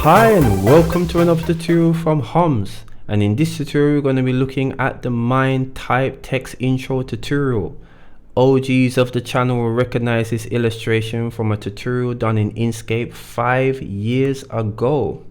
Hi and welcome to another tutorial from Homs, and in this tutorial we're going to be looking at the Minetype text intro tutorial. OGs of the channel will recognize this illustration from a tutorial done in Inkscape 5 years ago.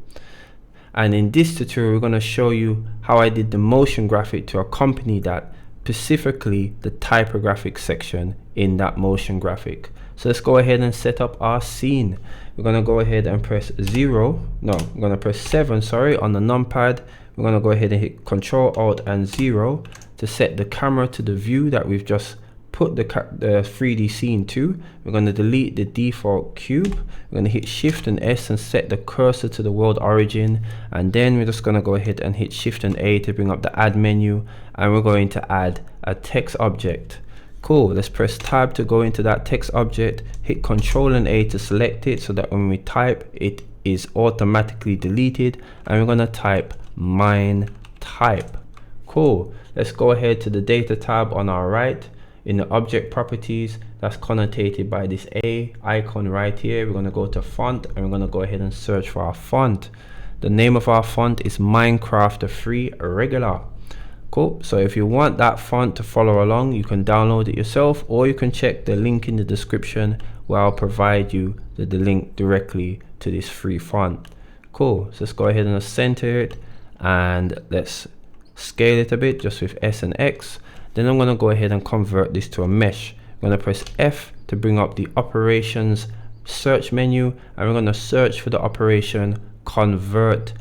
And in this tutorial we're going to show you how I did the motion graphic to accompany that, specifically the typographic section in that motion graphic. So let's go ahead and set up our scene. We're going to go ahead and press 7 on the numpad. We're going to go ahead and hit Control Alt and 0 to set the camera to the view that we've just put the 3D scene to. We're going to delete the default cube. We're going to hit Shift and S and set the cursor to the world origin, and then we're just going to go ahead and hit Shift and A to bring up the add menu, and we're going to add a text object. Cool, let's press tab to go into that text object, hit Control and A to select it so that when we type it is automatically deleted, and we're going to type Minetype. Cool, let's go ahead to the data tab on our right. In the object properties, that's connotated by this A icon right here. We're going to go to font and we're going to go ahead and search for our font. The name of our font is Minecraft Free Regular. Cool, so if you want that font to follow along, you can download it yourself, or you can check the link in the description where I'll provide you the link directly to this free font. Cool, so let's go ahead and center it, and let's scale it a bit just with S and X. Then I'm going to go ahead and convert this to a mesh. I'm going to press F to bring up the operations search menu, and we're going to search for the operation convert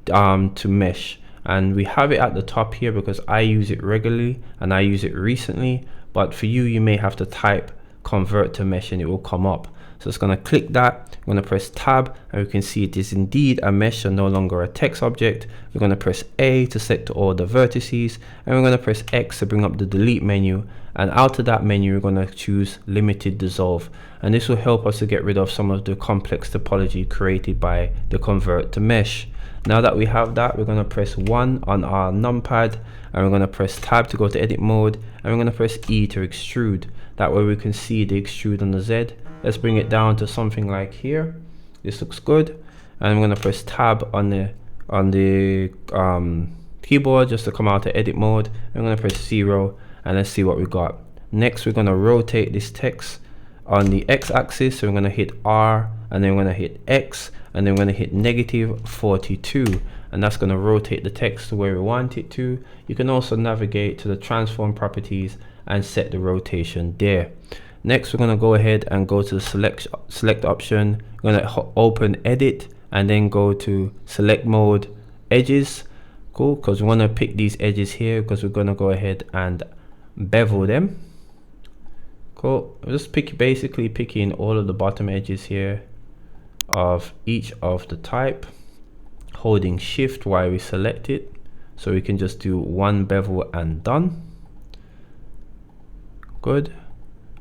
to mesh. And we have it at the top here because I use it regularly and I use it recently, but for you, you may have to type convert to mesh and it will come up. So it's going to click that. I'm going to press tab, and we can see it is indeed a mesh and no longer a text object. We're going to press A to select all the vertices, and we're going to press X to bring up the delete menu, and out of that menu we're going to choose limited dissolve, and this will help us to get rid of some of the complex topology created by the convert to mesh. Now that we have that, we're going to press 1 on our numpad, and we're going to press tab to go to edit mode, and we're going to press E to extrude. That way we can see the extrude on the Z. Let's bring it down to something like here. This looks good, and I'm going to press tab on the keyboard just to come out to edit mode. I'm going to press 0, and let's see what we got. Next, we're going to rotate this text on the x-axis, so we're going to hit R, and then we're going to hit X, and then we're going to hit -42, and that's going to rotate the text to where we want it to. You can also navigate to the transform properties and set the rotation there. Next, we're going to go ahead and go to the select option. We're going to open edit and then go to select mode edges. Cool, because we want to pick these edges here because we're going to go ahead and bevel them. Cool, just basically picking all of the bottom edges here of each of the type, holding shift while we select it, so we can just do one bevel and done. Good,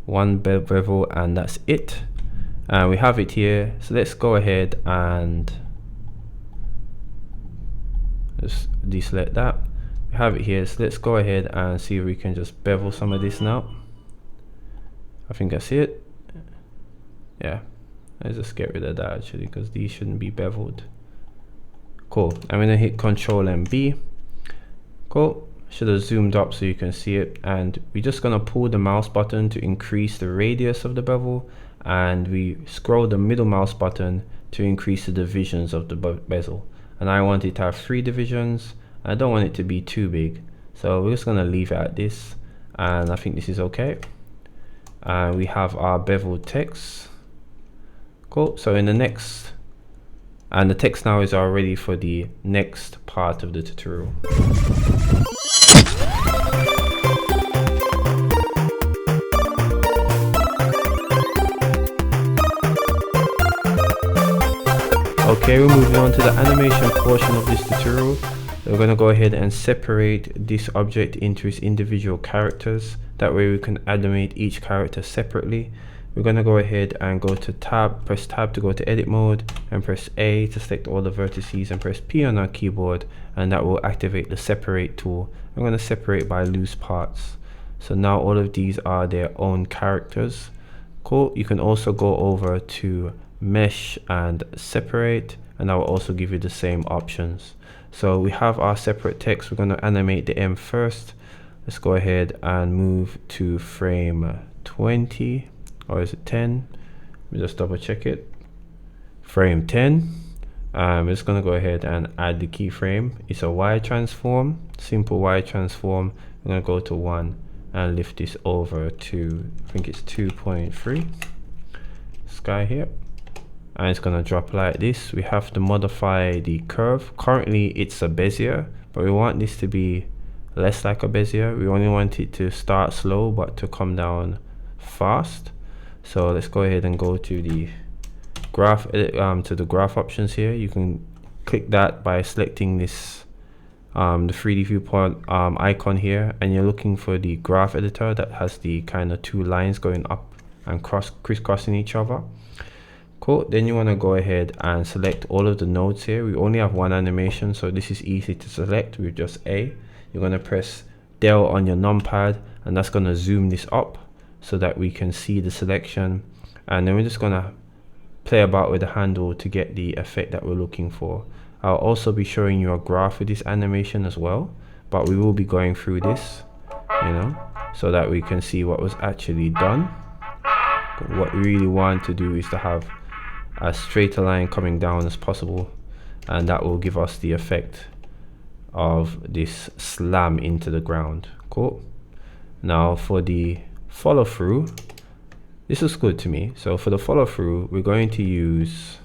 one bevel and that's it, and we have it here. So let's go ahead and just deselect that. We have it here, so let's go ahead and see if we can just bevel some of this now. I think I see it. Yeah, let's just get rid of that actually, because these shouldn't be beveled. Cool, I'm gonna hit Control and B. Cool, should have zoomed up so you can see it, and we're just gonna pull the mouse button to increase the radius of the bevel, and we scroll the middle mouse button to increase the divisions of the bezel, and I want it to have 3 divisions. I don't want it to be too big, so we're just gonna leave it at this, and I think this is okay. We have our beveled text. Cool, so in the next And the text now is all ready for the next part of the tutorial. Okay, we're moving on to the animation portion of this tutorial. We're going to go ahead and separate this object into its individual characters. That way we can animate each character separately. We're going to go ahead and go to tab, press tab to go to edit mode, and press A to select all the vertices, and press P on our keyboard, and that will activate the separate tool. I'm going to separate by loose parts. So now all of these are their own characters. Cool. You can also go over to mesh and separate, and that will also give you the same options. So we have our separate text. We're going to animate the M first. Let's go ahead and move to frame 20, or is it 10? Let me just double check it. Frame 10. I'm just going to go ahead and add the keyframe. It's a Y transform, simple Y transform. I'm going to go to 1 and lift this over to, I think it's 2.3 sky here, and it's going to drop like this. We have to modify the curve. Currently it's a bezier, but we want this to be less like a bezier. We only want it to start slow but to come down fast. So let's go ahead and go to the graph to the graph options here. You can click that by selecting this the 3D viewport icon here, and you're looking for the graph editor that has the kind of two lines going up and crisscrossing each other. Cool. Then you want to go ahead and select all of the nodes here. We only have one animation, so this is easy to select with just A. You're going to press Del on your numpad, and that's going to zoom this up so that we can see the selection. And then we're just going to play about with the handle to get the effect that we're looking for. I'll also be showing you a graph with this animation as well, but we will be going through this, so that we can see what was actually done. What we really want to do is to have as straight a line coming down as possible, and that will give us the effect of this slam into the ground. Cool. Now for the follow through, this is good to me. So for the follow through, we're going to use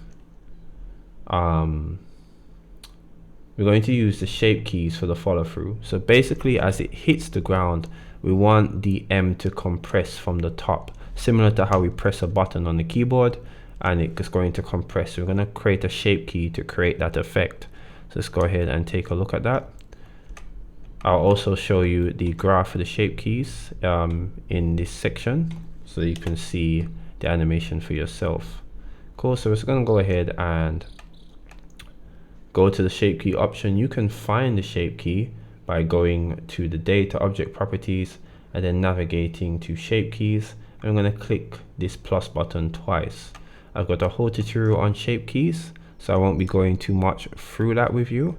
the shape keys for the follow through. So basically, as it hits the ground, we want the M to compress from the top, similar to how we press a button on the keyboard and it's going to compress. So we're going to create a shape key to create that effect. So let's go ahead and take a look at that. I'll also show you the graph for the shape keys in this section, so you can see the animation for yourself. Cool. So we're just going to go ahead and go to the shape key option. You can find the shape key by going to the data object properties and then navigating to shape keys. I'm going to click this plus button twice. I've got a whole tutorial on shape keys, so I won't be going too much through that with you.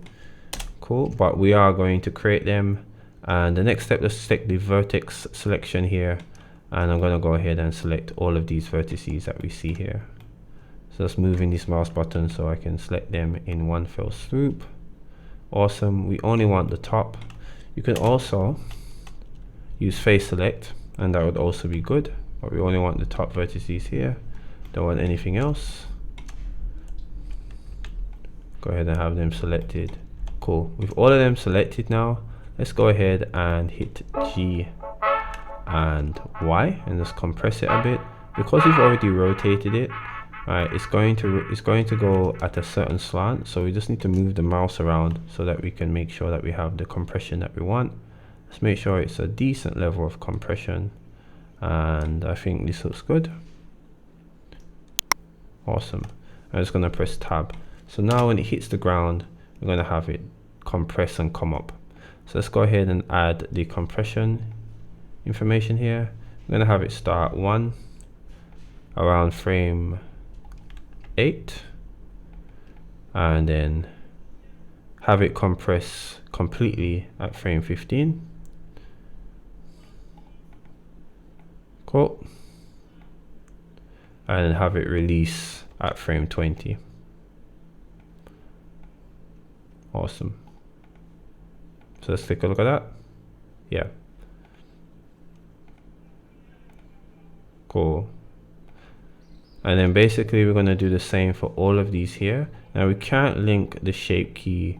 Cool, but we are going to create them. And the next step, let's select the vertex selection here, and I'm going to go ahead and select all of these vertices that we see here. So just moving this mouse button so I can select them in one fell swoop. Awesome. We only want the top. You can also use face select, and that would also be good, but we only want the top vertices here. Don't want anything else. Go ahead and have them selected. Cool. With all of them selected now, let's go ahead and hit G and Y and just compress it a bit. Because we've already rotated it, right, it's going to go at a certain slant, so we just need to move the mouse around so that we can make sure that we have the compression that we want. Let's make sure it's a decent level of compression, and I think this looks good. Awesome. I'm just going to press tab. So now when it hits the ground, we're going to have it compress and come up. So let's go ahead and add the compression information here. I'm going to have it start 1 around frame 8, and then have it compress completely at frame 15. Cool. And have it release at frame 20. Awesome. So let's take a look at that. Yeah. Cool. And then basically we're going to do the same for all of these here. Now we can't link the shape key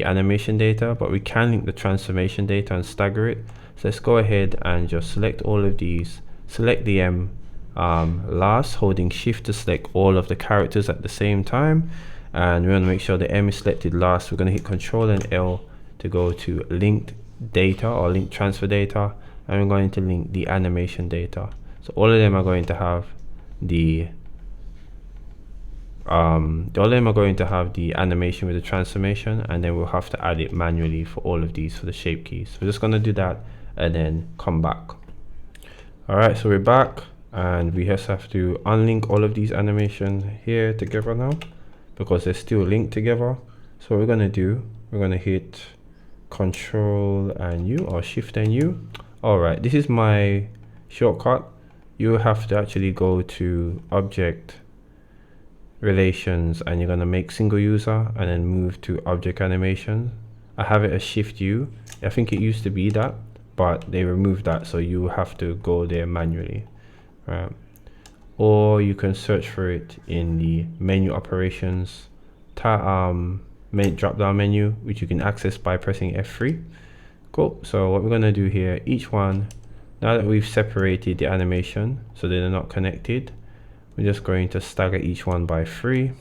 animation data, but we can link the transformation data and stagger it. So let's go ahead and just select all of these, select the M last, holding shift to select all of the characters at the same time, and we want to make sure the M is selected last. We're going to hit Control and L to go to linked data or link transfer data, and we're going to link the animation data. So all of them are going to have the animation with the transformation, and then we'll have to add it manually for all of these for the shape keys. So we're just going to do that and then come back. Alright, so we're back, and we just have to unlink all of these animations here together now because they're still linked together. So what we're going to do, we're going to hit Control and U or Shift and U. Alright, this is my shortcut. You have to actually go to Object Relations, and you're going to make single user and then move to Object Animation. I have it as Shift U. I think it used to be that, but they removed that, so you have to go there manually. Right. Or you can search for it in the menu operations drop down menu, which you can access by pressing F3. Cool. So what we're going to do here, each one, now that we've separated the animation so they're not connected, we're just going to stagger each one by 3,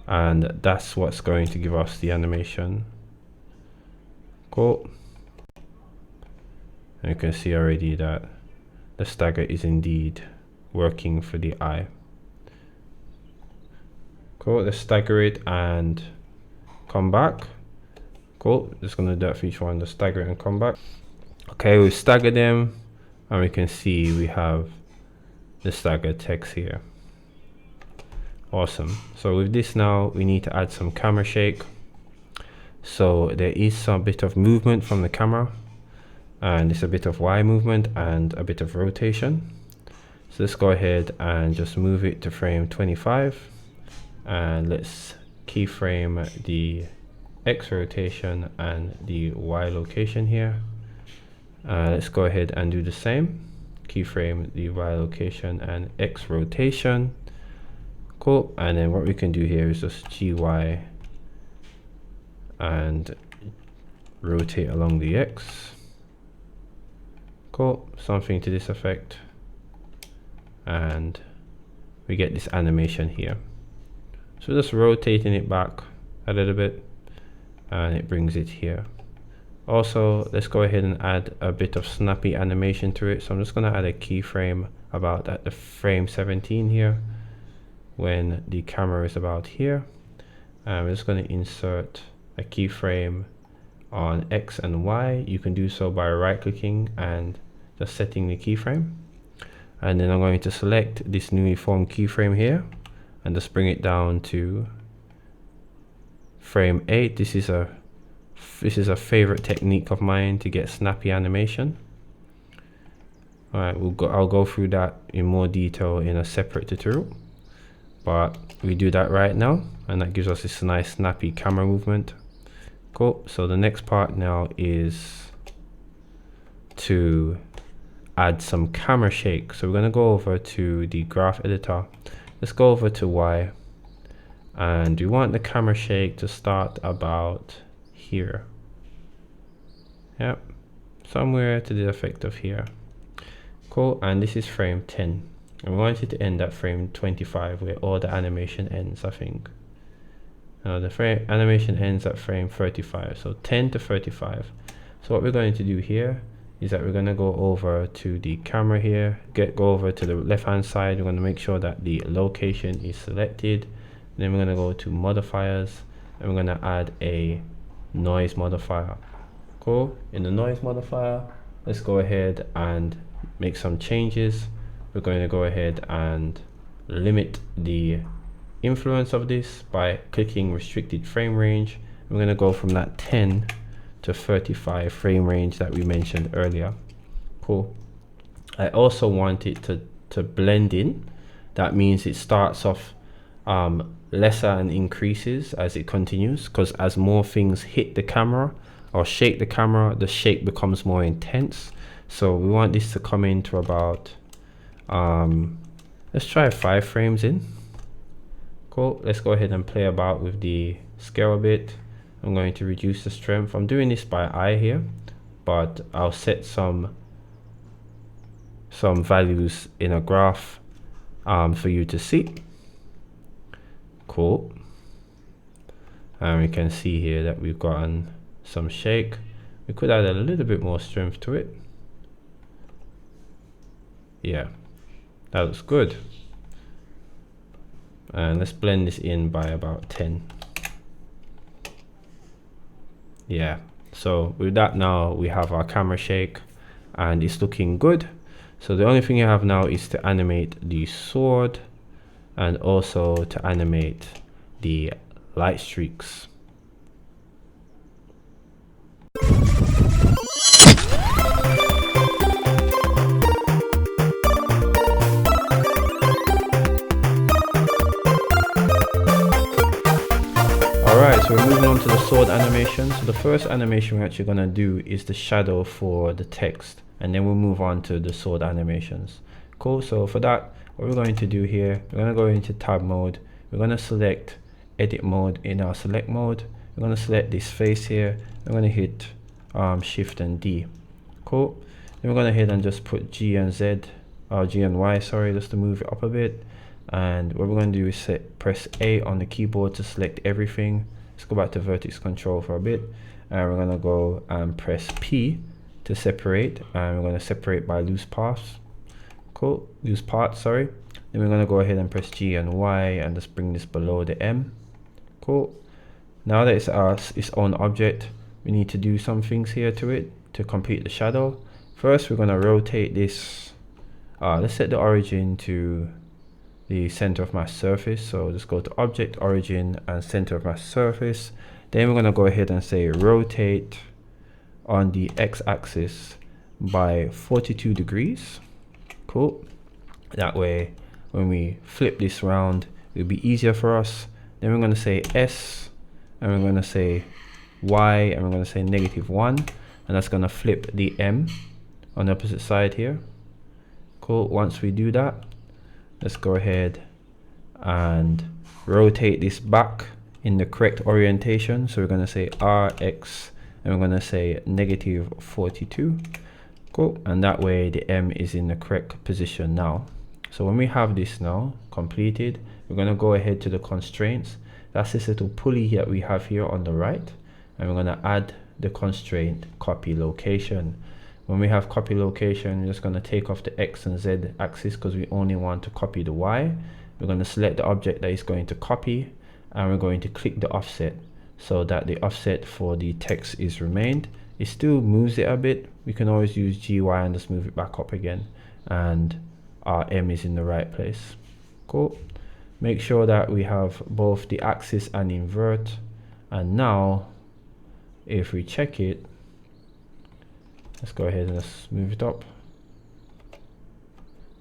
and that's what's going to give us the animation. Cool. And you can see already that the stagger is indeed working for the eye. Cool, let's stagger it and come back. Cool, just gonna do that for each one, just stagger it and come back. Okay, we've staggered them, and we can see we have the staggered text here. Awesome. So with this now, we need to add some camera shake. So there is some bit of movement from the camera, and it's a bit of Y movement and a bit of rotation. So let's go ahead and just move it to frame 25, and let's keyframe the X rotation and the Y location here. Let's go ahead and do the same, keyframe the Y location and X rotation. Cool. And then what we can do here is just GY and rotate along the X. Cool, something to this effect, and we get this animation here. So just rotating it back a little bit, and it brings it here. Also, let's go ahead and add a bit of snappy animation to it. So I'm just going to add a keyframe about at the frame 17 here, when the camera is about here. And we're just going to insert a keyframe on X and Y. You can do so by right clicking and just setting the keyframe, and then I'm going to select this uniform keyframe here and just bring it down to frame 8. This is a favorite technique of mine to get snappy animation. All right, I'll go through that in more detail in a separate tutorial, but we do that right now, and that gives us this nice snappy camera movement. Cool. So the next part now is to add some camera shake. So we're going to go over to the graph editor. Let's go over to Y, and we want the camera shake to start about here. Yep, somewhere to the effect of here. Cool. And this is frame 10, and we want it to end at frame 25 where all the animation ends, I think. The frame animation ends at frame 35, so 10 to 35. So what we're going to do here is that we're going to go over to the camera here, go over to the left hand side. We're going to make sure that the location is selected. Then we're going to go to modifiers, and we're going to add a noise modifier. Cool. In the noise modifier, let's go ahead and make some changes. We're going to go ahead and limit the influence of this by clicking restricted frame range. We're going to go from that 10 to 35 frame range that we mentioned earlier. Cool. I also want it to blend in. That means it starts off lesser and increases as it continues, because as more things hit the camera or shake the camera, the shake becomes more intense. So we want this to come into about let's try 5 frames in. Cool. Let's go ahead and play about with the scale a bit. I'm going to reduce the strength. I'm doing this by eye here, but I'll set some values in a graph for you to see. Cool. And we can see here that we've gotten some shake. We could add a little bit more strength to it. Yeah, that looks good. And let's blend this in by about 10. Yeah, so with that now we have our camera shake and it's looking good. So the only thing you have now is to animate the sword and also to animate the light streaks. Alright, so we're moving on to the sword animation. So the first animation we're actually going to do is the shadow for the text, and then we'll move on to the sword animations. Cool, so for that, what we're going to do here, we're going to go into tab mode. We're going to select edit mode in our select mode. We're going to select this face here. I'm going to hit shift and D. Cool. Then we're going to hit and just put G and Z, or G and Y, sorry, just to move it up a bit. And what we're going to do is press A on the keyboard to select everything. Let's go back to vertex control for a bit, and we're going to go and press P to separate, and we're going to separate by loose paths. Cool, loose parts, sorry. Then we're going to go ahead and press G and Y and just bring this below the M. Cool. Now that it's its own object, we need to do some things here to it to complete the shadow. First, we're going to rotate this. Let's set the origin to the center of my surface. So just go to object, origin, and center of my surface. Then we're going to go ahead and say rotate on the x-axis by 42 degrees. Cool. That way when we flip this around, it'll be easier for us. Then we're going to say S, and we're going to say Y, and we're going to say -1, and that's going to flip the M on the opposite side here. Cool. Once we do that, let's go ahead and rotate this back in the correct orientation. So we're going to say RX, and we're going to say -42. Cool. And that way the M is in the correct position now. So when we have this now completed, we're going to go ahead to the constraints. That's this little pulley that we have here on the right, and we're going to add the constraint copy location. When we have copy location, we're just going to take off the X and Z axis because we only want to copy the Y. We're going to select the object that is going to copy, and we're going to click the offset so that the offset for the text is remained. It still moves it a bit. We can always use GY and just move it back up again, and our M is in the right place. Cool. Make sure that we have both the axis and invert, and now if we check it, let's go ahead and just move it up.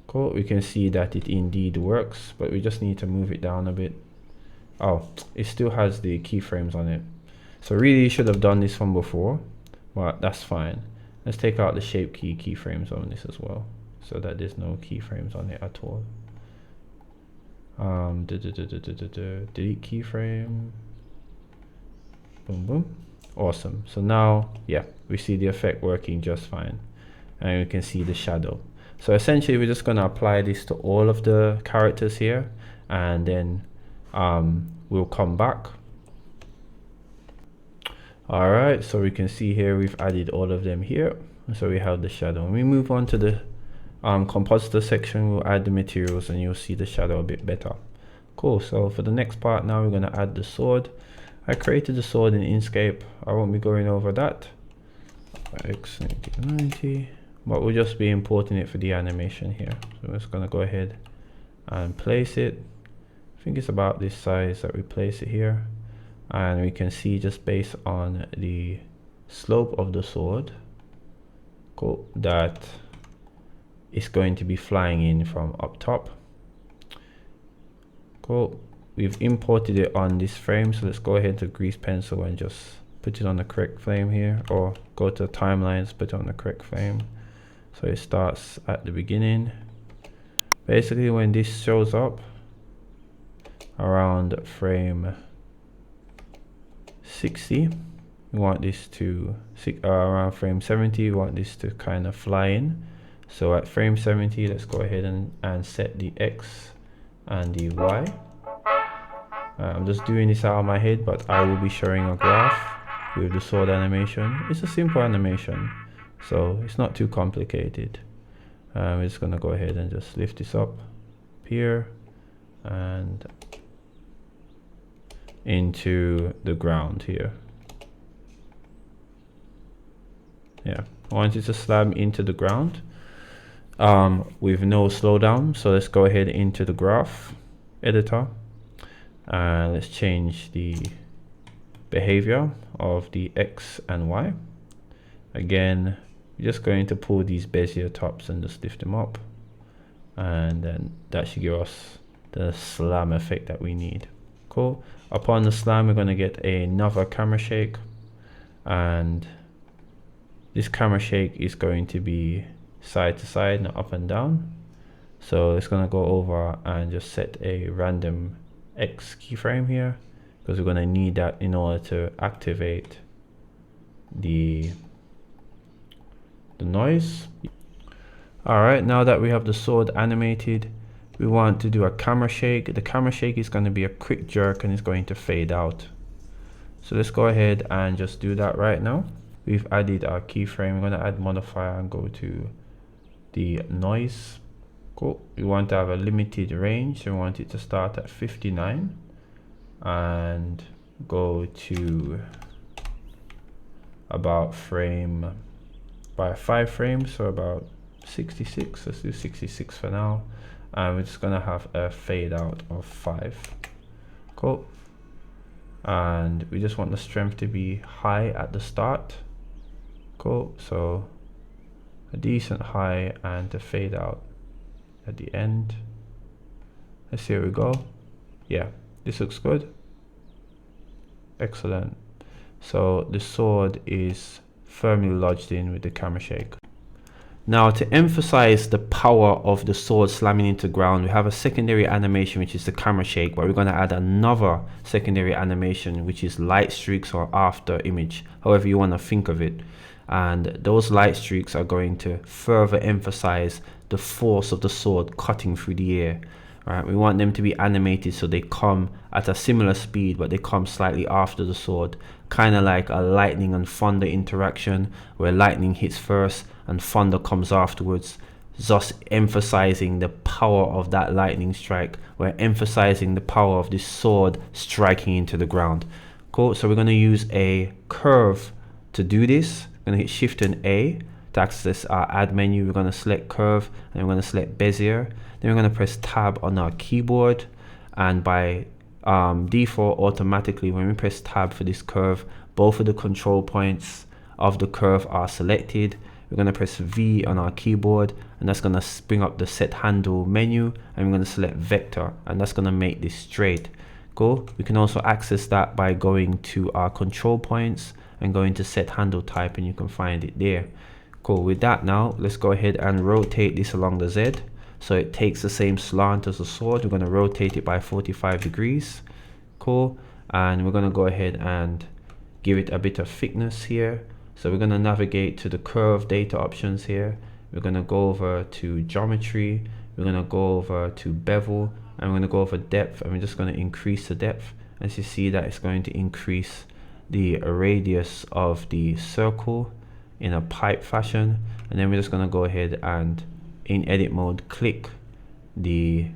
Cool, we can see that it indeed works, but we just need to move it down a bit. Oh, it still has the keyframes on it. So really you should have done this from before, but that's fine. Let's take out the shape key keyframes on this as well, so that there's no keyframes on it at all. Delete keyframe. Boom, boom. Awesome. So now, yeah, we see the effect working just fine, and we can see the shadow. So essentially we're just going to apply this to all of the characters here, and then we'll come back. All right, so we can see here we've added all of them here, so we have the shadow. When we move on to the compositor section, we'll add the materials and you'll see the shadow a bit better. Cool. So for the next part now, we're going to add the sword. I created the sword in Inkscape. I won't be going over that. X90, but we'll just be importing it for the animation here. So we're just going to go ahead and place it. I think it's about this size that we place it here, and we can see just based on the slope of the sword, cool, that it's going to be flying in from up top. Cool. We've imported it on this frame, so let's go ahead to grease pencil and just put it on the correct frame here, or go to timelines, put it on the correct frame, So it starts at the beginning. Basically when this shows up around frame 60, we want this to around frame 70, we want this to kind of fly in. So at frame 70, let's go ahead and set the X and the Y. I'm just doing this out of my head, but I will be showing a graph with the sword animation. It's a simple animation, so it's not too complicated. We're just gonna go ahead and just lift this up here and into the ground here. Yeah, I want it to slam into the ground with no slowdown. So let's go ahead into the graph editor and let's change the behavior of the X and Y. Again, we're just going to pull these bezier tops and just lift them up, and then that should give us the slam effect that we need. Cool. Upon the slam, we're going to get another camera shake, and this camera shake is going to be side to side, not up and down. So it's going to go over and just set a random X keyframe here, because we're going to need that in order to activate the noise. Alright, now that we have the sword animated, we want to do a camera shake. The camera shake is going to be a quick jerk and it's going to fade out. So let's go ahead and just do that right now. We've added our keyframe. We're going to add modifier and go to the noise. Cool. We want to have a limited range, so we want it to start at 59 and go to about frame by 5 frames, so about 66. Let's do 66 for now, and we're just gonna have a fade out of 5. Cool. And we just want the strength to be high at the start. Cool. So a decent high and a fade out at the end. Let's see how we go. Yeah, this looks good. Excellent. So the sword is firmly lodged in with the camera shake. Now, to emphasize the power of the sword slamming into the ground, we have a secondary animation, which is the camera shake, but we're going to add another secondary animation, which is light streaks or after image, however you want to think of it. And those light streaks are going to further emphasize the force of the sword cutting through the air. Right? We want them to be animated so they come at a similar speed, but they come slightly after the sword, kind of like a lightning and thunder interaction, where lightning hits first and thunder comes afterwards, thus emphasizing the power of that lightning strike. We're emphasizing the power of this sword striking into the ground. Cool. So we're going to use a curve to do this. We're going to hit Shift and A to access our add menu. We're going to select curve and we're going to select bezier. Then we're going to press tab on our keyboard, and by default, automatically when we press tab for this curve, both of the control points of the curve are selected. We're going to press V on our keyboard, and that's going to bring up the set handle menu, and we're going to select vector, and that's going to make this straight. Cool. We can also access that by going to our control points and going to set handle type, and you can find it there. Cool. With that, now let's go ahead and rotate this along the Z so it takes the same slant as the sword. We're going to rotate it by 45 degrees. Cool. And we're going to go ahead and give it a bit of thickness here. So we're going to navigate to the curve data options here. We're going to go over to geometry. We're going to go over to bevel, and we're going to go over depth, and we're just going to increase the depth. As you see, that it's going to increase the radius of the circle in a pipe fashion. And then we're just going to go ahead and in edit mode click the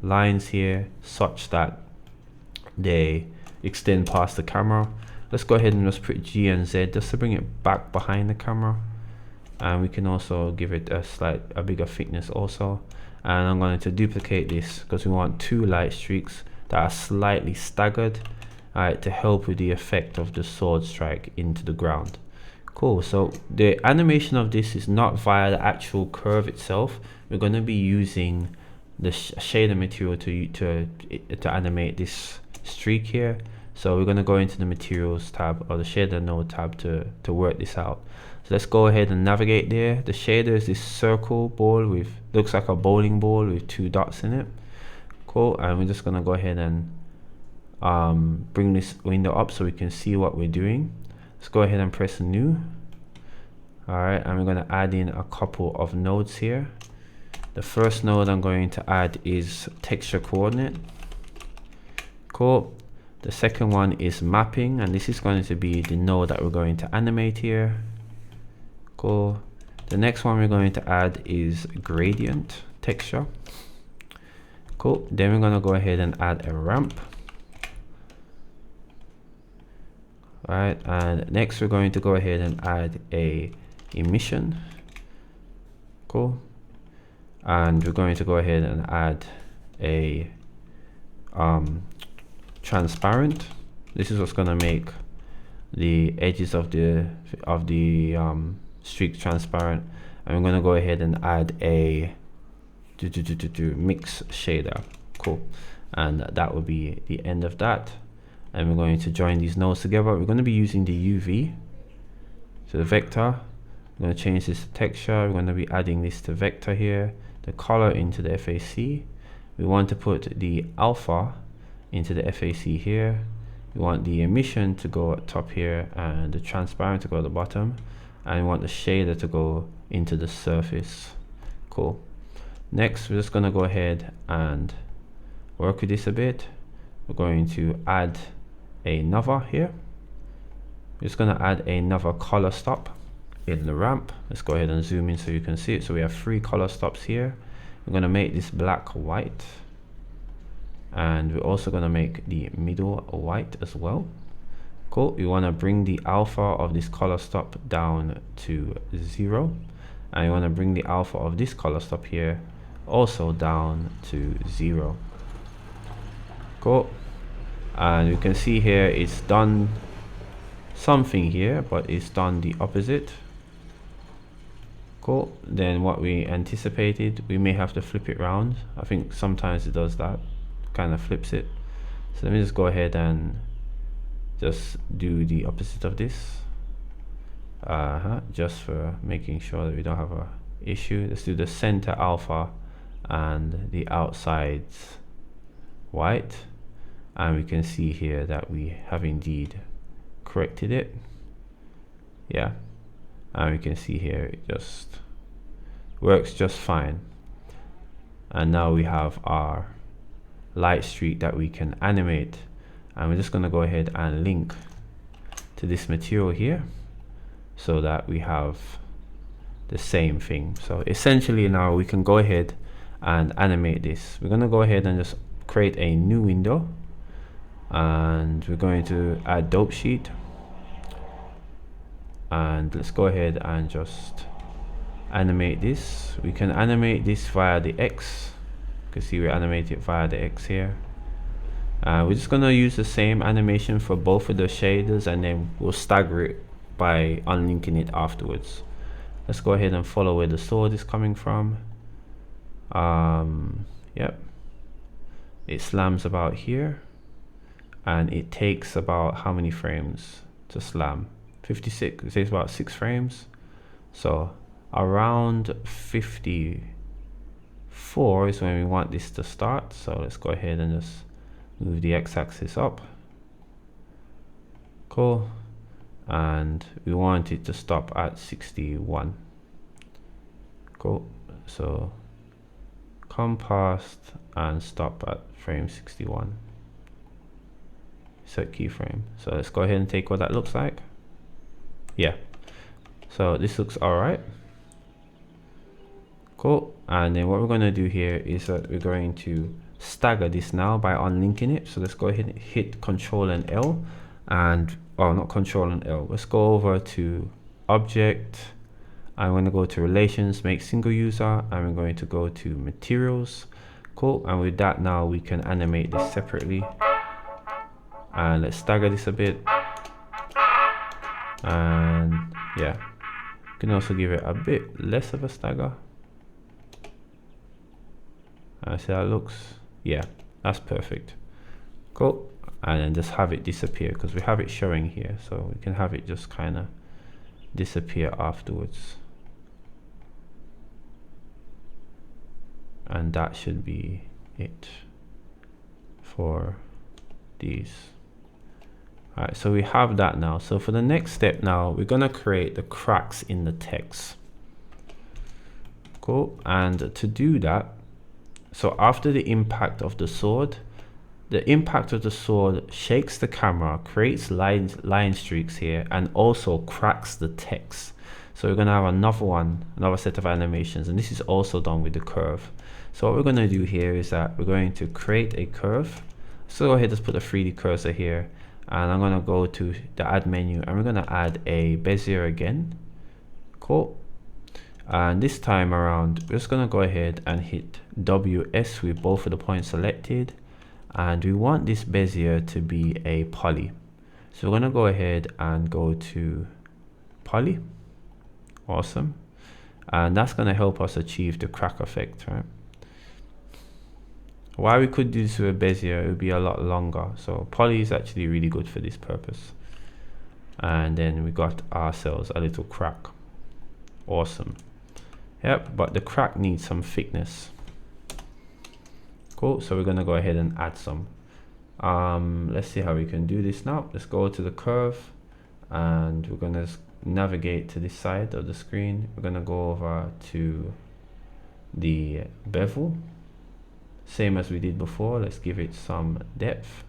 lines here such that they extend past the camera. Let's go ahead and just put G and Z just to bring it back behind the camera, and we can also give it a bigger thickness also. And I'm going to duplicate this because we want 2 light streaks that are slightly staggered, to help with the effect of the sword strike into the ground. Cool. So the animation of this is not via the actual curve itself. We're going to be using the shader material to animate this streak here. So we're going to go into the materials tab or the shader node tab to work this out. So let's go ahead and navigate there. The shader is this circle ball with, looks like a bowling ball with 2 dots in it. Cool. And we're just going to go ahead and bring this window up so we can see what we're doing. Let's go ahead and press new. Alright, and we're going to add in a couple of nodes here. The first node I'm going to add is texture coordinate. Cool. The second one is mapping, and this is going to be the node that we're going to animate here. Cool. The next one we're going to add is gradient texture. Cool. Then we're going to go ahead and add a ramp. Right, and next we're going to go ahead and add a emission. Cool. And we're going to go ahead and add a transparent. This is what's going to make the edges of the streak transparent. And we're going to go ahead and add a mix shader. Cool. And that will be the end of that. And we're going to join these nodes together. We're going to be using the UV. So the vector, we're going to change this to texture. We're going to be adding this to vector here, the color into the FAC. We want to put the alpha into the FAC here. We want the emission to go at top here and the transparent to go at the bottom. And we want the shader to go into the surface. Cool. Next, we're just going to go ahead and work with this a bit. We're going to add another here. We're just going to add another color stop in the ramp. Let's go ahead and zoom in so you can see it. So we have 3 color stops here. We're going to make this black white, and we're also going to make the middle white as well. Cool. We want to bring the alpha of this color stop down to 0, and you want to bring the alpha of this color stop here also down to 0. Cool. And you can see here it's done something here, but it's done the opposite. Cool. Then what we anticipated, we may have to flip it round. I think sometimes it does that, kind of flips it. So let me just go ahead and just do the opposite of this, just for making sure that we don't have a issue. Let's do the center alpha and the outsides white, and we can see here that we have indeed corrected it. Yeah, and we can see here it just works just fine. And now we have our light streak that we can animate, and we're just going to go ahead and link to this material here so that we have the same thing. So essentially now we can go ahead and animate this. We're going to go ahead and just create a new window, and we're going to add dope sheet, and let's go ahead and just animate this. We can animate this via the X. You can see we animate it via the X here. We're just going to use the same animation for both of the shaders, and then we'll stagger it by unlinking it afterwards. Let's go ahead and follow where the sword is coming from. Yep, it slams about here, and it takes about how many frames to slam? 56. It takes about 6 frames. So around 54 is when we want this to start. So let's go ahead and just move the x-axis up. Cool. And we want it to stop at 61. Cool. So come past and stop at frame 61. Set keyframe. So let's go ahead and take what that looks like. Yeah. So this looks alright. Cool. And then what we're going to do here is that we're going to stagger this now by unlinking it. So let's go ahead and hit Control and L, and not Control and L. Let's go over to Object. I'm going to go to Relations, make single user, and we're going to go to Materials. Cool. And with that now we can animate this separately. And let's stagger this a bit. And yeah, you can also give it a bit less of a stagger. See how it looks. Yeah, that's perfect. Cool. and then just have it disappear, because we have it showing here, so we can have it just kind of disappear afterwards. And that should be it for these. Alright, so we have that now. So for the next step now, we're going to create the cracks in the text. Cool. And to do that, so after the impact of the sword shakes the camera, creates line streaks here, and also cracks the text. So we're going to have another set of animations, and this is also done with the curve. So what we're going to do here is that we're going to create a curve. So go ahead, just put a 3D cursor here, and I'm going to go to the add menu, and we're going to add a bezier again. Cool. And this time around, we're just going to go ahead and hit WS with both of the points selected, and we want this bezier to be a poly. So we're going to go ahead and go to poly. Awesome. And that's going to help us achieve the crack effect, right? Why we could do this with a bezier, it would be a lot longer. So poly is actually really good for this purpose. And then we got ourselves a little crack. Awesome. Yep, but the crack needs some thickness. Cool, so we're going to go ahead and add some. Let's see how we can do this now. Let's go to the curve, and we're going to navigate to this side of the screen. We're going to go over to the bevel, same as we did before. Let's give it some depth.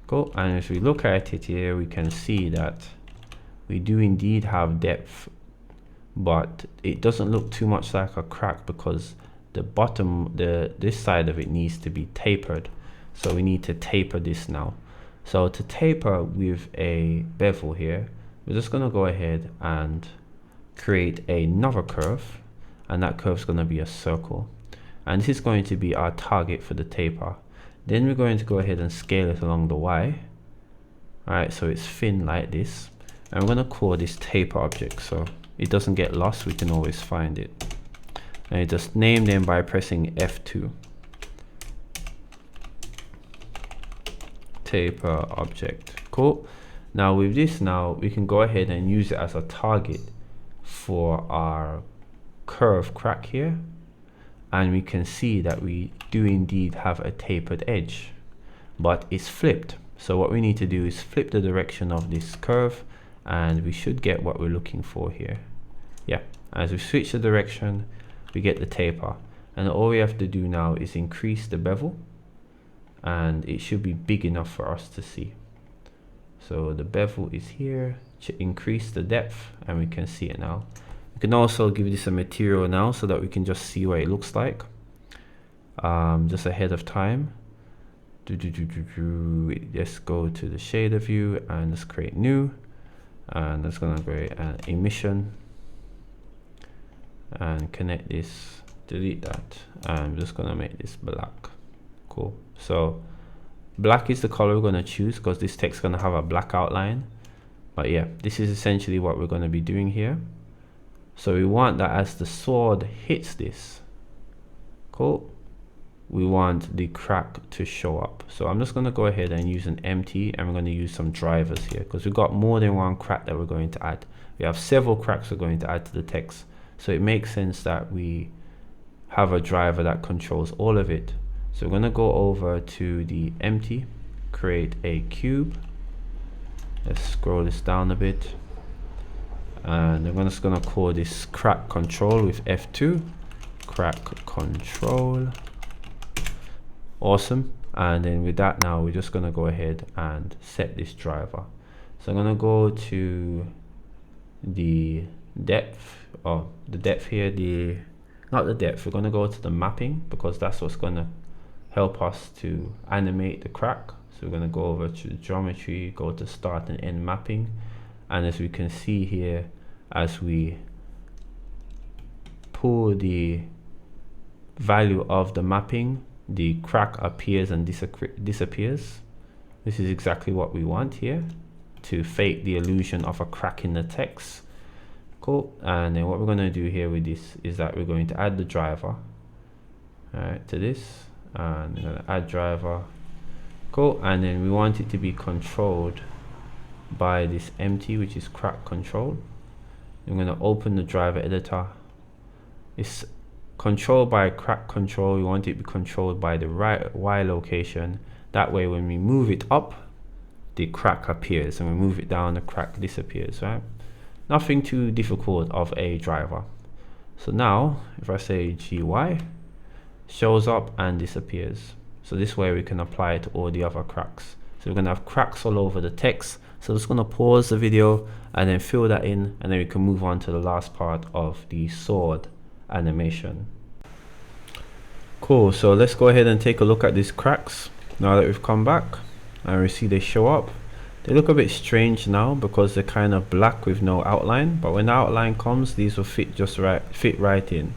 Cool, and if we look at it here, we can see that we do indeed have depth, but it doesn't look too much like a crack because the bottom, this side of it needs to be tapered. So we need to taper this now. So to taper with a bevel here, we're just going to go ahead and create another curve, and that curve is going to be a circle, and this is going to be our target for the taper. Then we're going to go ahead and scale it along the Y. Alright, so it's thin like this, and we're going to call this taper object so it doesn't get lost. We can always find it, and you just name them by pressing F2. Taper object. Cool. Now with this, now we can go ahead and use it as a target for our curve crack here, and we can see that we do indeed have a tapered edge, but it's flipped. So what we need to do is flip the direction of this curve, and we should get what we're looking for here. Yeah, as we switch the direction, we get the taper, and all we have to do now is increase the bevel, and it should be big enough for us to see. So the bevel is here, increase the depth, and we can see it now. We can also give this a material now so that we can just see what it looks like just ahead of time. Let's go to the shader view and let's create new, and that's going to create an emission and connect this, delete that, and I'm just going to make this black. Cool. So black is the color we're going to choose because this text is going to have a black outline. But yeah, this is essentially what we're going to be doing here. So we want that as the sword hits this, cool, we want the crack to show up. So I'm just going to go ahead and use an empty, and we're going to use some drivers here because we've got more than one crack that we're going to add. We have several cracks we're going to add to the text, so it makes sense that we have a driver that controls all of it. So we're going to go over to the empty, create a cube. Let's scroll this down a bit, and I'm just going to call this crack control with F2, crack control. Awesome. And then with that, now we're just going to go ahead and set this driver. So I'm going to go to the depth, or the depth here, not the depth, we're going to go to the mapping because that's what's going to help us to animate the crack. So we're going to go over to the geometry, go to start and end mapping, and as we can see here, as we pull the value of the mapping, the crack appears and disappears. This is exactly what we want here, to fake the illusion of a crack in the text. Cool. And then what we're going to do here with this is that we're going to add the driver to this, and we're going to add driver, Cool, and then we want it to be controlled by this empty, which is crack control. I'm going to open the driver editor. It's controlled by crack control. We want it to be controlled by the right Y location. That way when we move it up, the crack appears, and we move it down, the crack disappears, right? Nothing too difficult of a driver. So now if I say GY, shows up and disappears. So this way we can apply it to all the other cracks. So we're going to have cracks all over the text. So I'm just going to pause the video and then fill that in, and then we can move on to the last part of the sword animation. Cool, so let's go ahead and take a look at these cracks now that we've come back, and we see they show up. They look a bit strange now because they're kind of black with no outline, but when the outline comes, these will fit right in.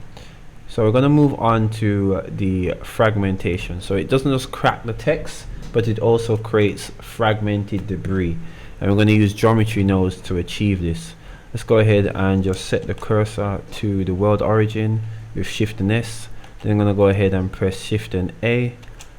So we're going to move on to the fragmentation. So it doesn't just crack the text, but it also creates fragmented debris, and we're going to use geometry nodes to achieve this. Let's go ahead and just set the cursor to the world origin with Shift and S. Then I'm going to go ahead and press Shift and A,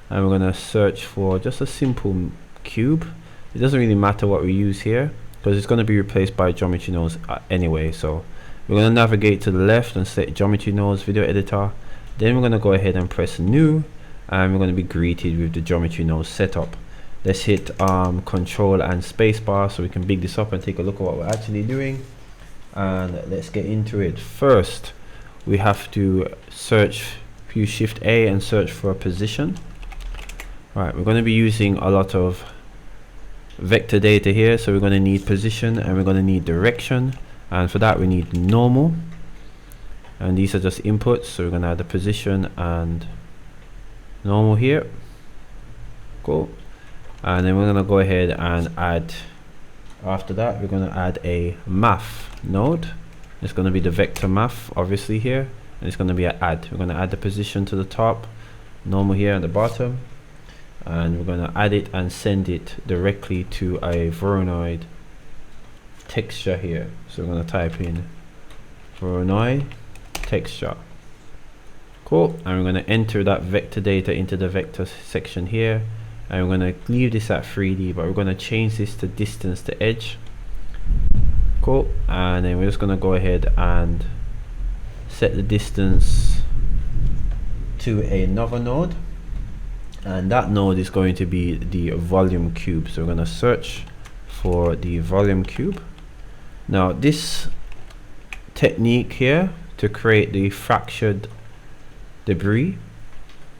and we're going to search for just a simple cube. It doesn't really matter what we use here because it's going to be replaced by geometry nodes anyway. So we're going to navigate to the left and set geometry nodes video editor. Then we're going to go ahead and press new, and we're going to be greeted with the geometry nodes setup. Let's hit control and spacebar so we can big this up and take a look at what we're actually doing. And let's get into it. First we have to use Shift A and search for a position. Right, we're going to be using a lot of vector data here, so we're going to need position and we're going to need direction, and for that we need normal, and these are just inputs, so we're going to add the position and normal here. Cool, and then we're going to go ahead and add, after that we're going to add a math node. It's going to be the vector math obviously here, and it's going to be an add. We're going to add the position to the top, normal here at the bottom, and we're going to add it and send it directly to a Voronoi texture here. So we're going to type in Voronoi texture. Cool, and we're going to enter that vector data into the vector section here, and we're going to leave this at 3D, but we're going to change this to distance to edge. Cool, and then we're just going to go ahead and set the distance to another node, and that node is going to be the volume cube. So we're going to search for the volume cube. Now this technique here to create the fractured debris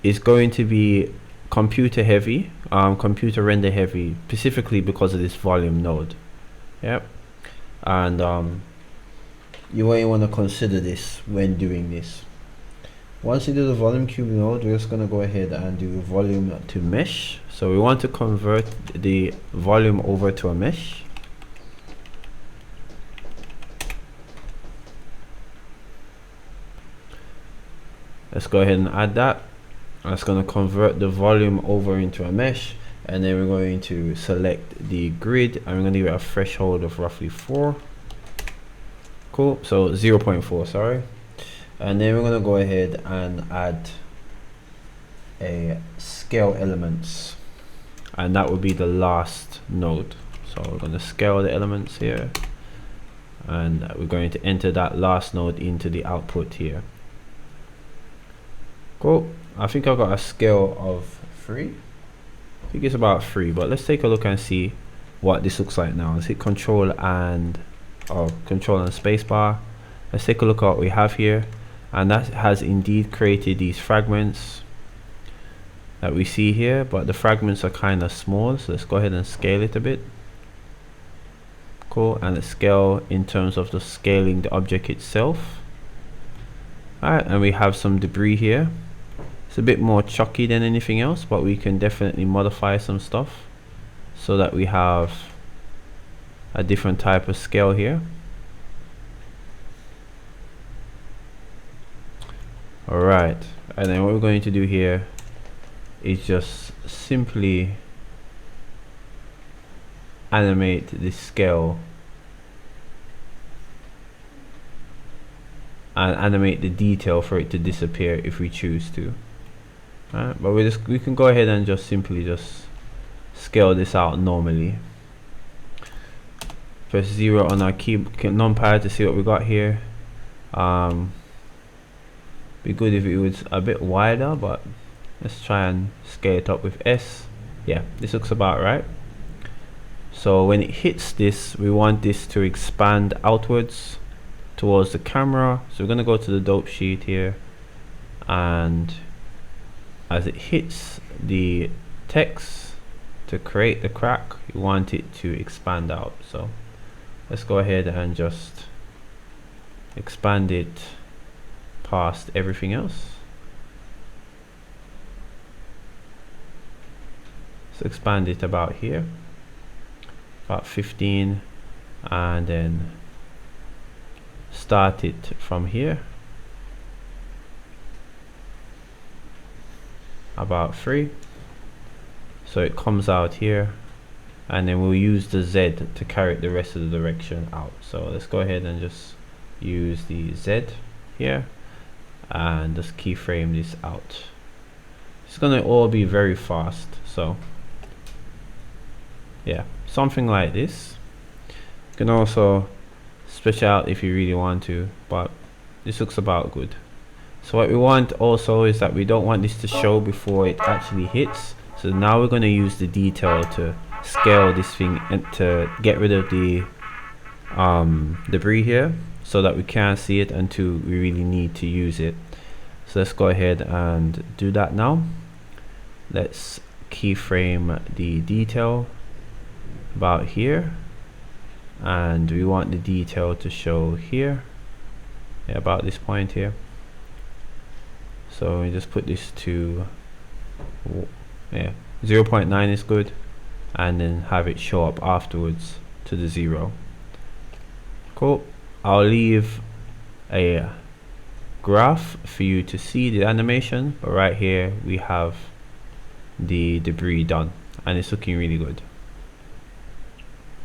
is going to be computer heavy, computer render heavy, specifically because of this volume node. Yep, and you may want to consider this when doing this. Once you do the volume cube node, we're just going to go ahead and do volume to mesh. So we want to convert the volume over to a mesh. Let's go ahead and add that. That's going to convert the volume over into a mesh, and then we're going to select the grid, and we're going to give it a threshold of roughly 4. Cool, so 0.4, sorry. And then we're going to go ahead and add a scale elements, and that will be the last node. So we're going to scale the elements here, and we're going to enter that last node into the output here. Cool, I think I've got a scale of 3. I think it's about 3, but let's take a look and see what this looks like now. Let's hit control and spacebar. Let's take a look at what we have here, and that has indeed created these fragments that we see here, but the fragments are kind of small, so let's go ahead and scale it a bit. Cool, and let's scale in terms of the scaling the object itself. Alright, and we have some debris here. It's a bit more chalky than anything else, but we can definitely modify some stuff so that we have a different type of scale here. Alright, and then what we're going to do here is just simply animate this scale and animate the detail for it to disappear if we choose to. But we can go ahead and just simply just scale this out normally. Press 0 on our key numpad to see what we got here. Be good if it was a bit wider, but let's try and scale it up with S. Yeah, this looks about right. So when it hits this, we want this to expand outwards towards the camera. So we're going to go to the dope sheet here, and as it hits the text to create the crack, you want it to expand out. So let's go ahead and just expand it past everything else. So expand it about here, about 15, and then start it from here about 3, so it comes out here, and then we'll use the Z to carry it the rest of the direction out. So let's go ahead and just use the Z here and just keyframe this out. It's gonna all be very fast, so yeah, something like this. You can also stretch out if you really want to, but this looks about good. So what we want also is that we don't want this to show before it actually hits. So now we're going to use the detail to scale this thing and to get rid of the debris here, so that we can't see it until we really need to use it. So let's go ahead and do that now. Let's keyframe the detail about here, and we want the detail to show here, yeah, about this point here. So we just put this to 0.9 is good, and then have it show up afterwards to the 0. Cool. I'll leave a graph for you to see the animation, but right here we have the debris done, and it's looking really good.